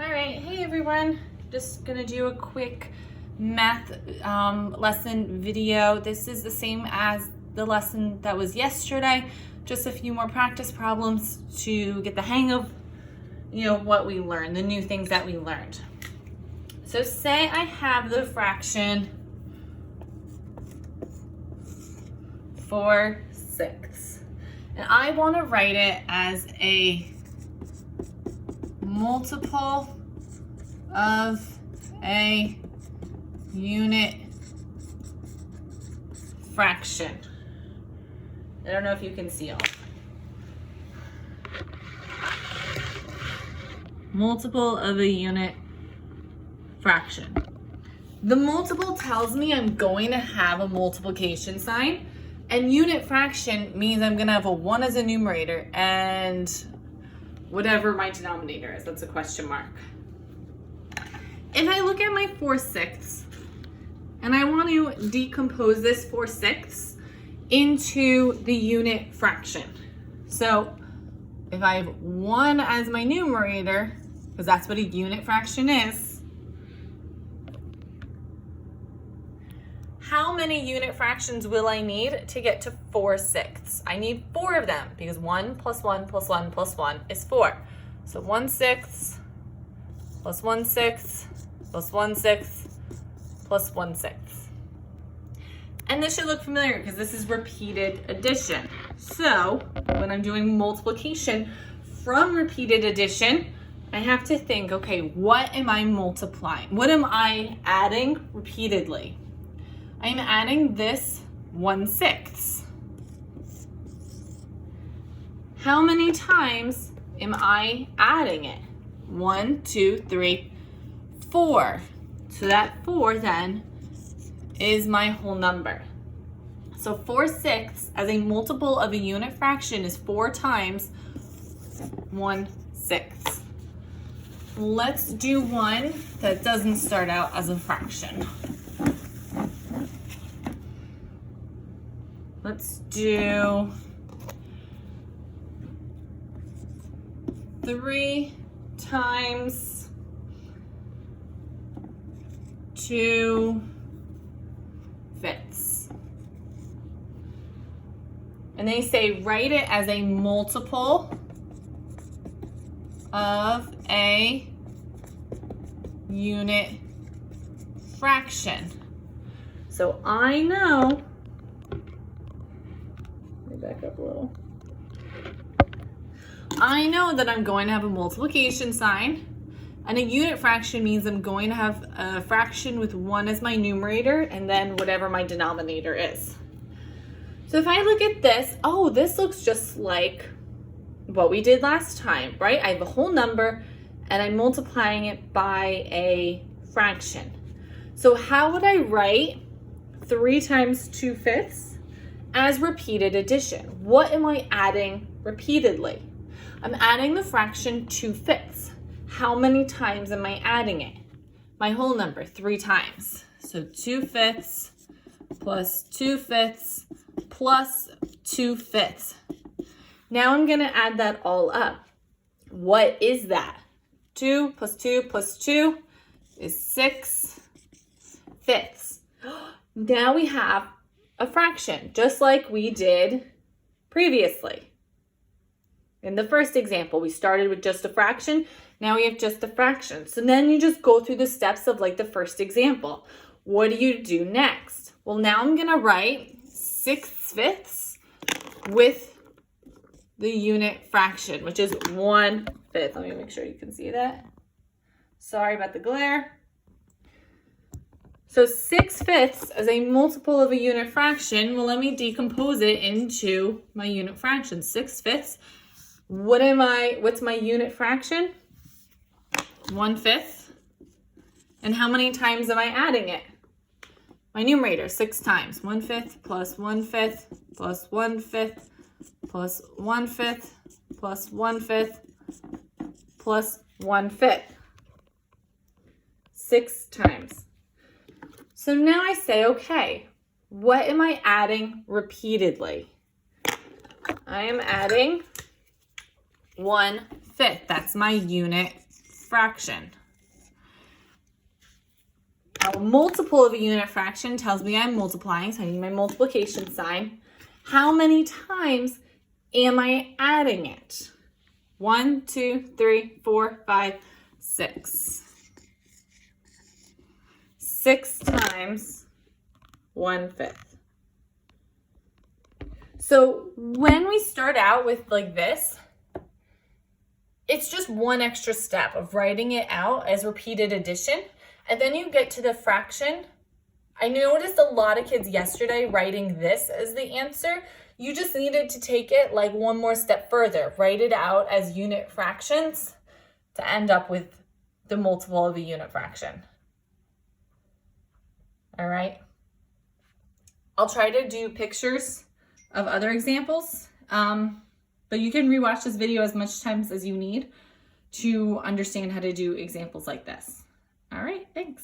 All right, hey everyone. Just gonna do a quick math lesson video. This is the same as the lesson that was yesterday, just a few more practice problems to get the hang of, what we learned, the new things that we learned. So say I have the fraction 4/6, and I want to write it as a multiple of a unit fraction. I don't know if you can see all. Multiple of a unit fraction. The multiple tells me I'm going to have a multiplication sign, and unit fraction means I'm going to have a 1 as a numerator and whatever my denominator is. That's a question mark. If I look at my 4/6 and I want to decompose this 4/6 into the unit fraction. So if I have 1 as my numerator, because that's what a unit fraction is, how many unit fractions will I need to get to 4/6? I need 4 of them because 1 plus 1 plus 1 plus 1 is 4. So 1/6 plus 1/6 plus 1/6 plus 1/6. And this should look familiar because this is repeated addition. So when I'm doing multiplication from repeated addition, I have to think, okay, what am I multiplying? What am I adding repeatedly? I'm adding this 1/6. How many times am I adding it? 1, 2, 3, 4. So that 4 then is my whole number. So 4/6 as a multiple of a unit fraction is 4 times 1/6. Let's do one that doesn't start out as a fraction. Let's do 3 times 2/5. And they say write it as a multiple of a unit fraction. So I know, let me back up a little. I know that I'm going to have a multiplication sign, and a unit fraction means I'm going to have a fraction with 1 as my numerator and then whatever my denominator is. So if I look at this, oh, this looks just like what we did last time, right? I have a whole number and I'm multiplying it by a fraction. So how would I write 3 times 2/5 as repeated addition? What am I adding repeatedly? I'm adding the fraction 2/5. How many times am I adding it? My whole number, 3 times. So 2/5 plus 2/5 plus 2/5. Now I'm going to add that all up. What is that? 2 plus 2 plus 2 is 6/5. Now we have a fraction, just like we did previously. In the first example, we started with just a fraction. Now we have just a fraction. So then you just go through the steps of like the first example. What do you do next? Well, now I'm going to write 6/5 with the unit fraction, which is 1/5. Let me make sure you can see that. Sorry about the glare. So 6/5 as a multiple of a unit fraction. Well, let me decompose it into my unit fraction. 6/5. What's my unit fraction? 1/5. And how many times am I adding it? My numerator, 6 times. 1/5 plus 1/5 plus 1/5 plus 1/5 plus 1/5 plus 1/5. 6 times. So now I say, okay, what am I adding repeatedly? I am adding 1/5. That's my unit fraction. A multiple of a unit fraction tells me I'm multiplying, so I need my multiplication sign. How many times am I adding it? 1, 2, 3, 4, 5, 6. 6 times 1/5. So when we start out with like this, it's just one extra step of writing it out as repeated addition. And then you get to the fraction. I noticed a lot of kids yesterday writing this as the answer. You just needed to take it like one more step further. Write it out as unit fractions to end up with the multiple of a unit fraction. All right. I'll try to do pictures of other examples, but you can rewatch this video as much times as you need to understand how to do examples like this. All right, thanks.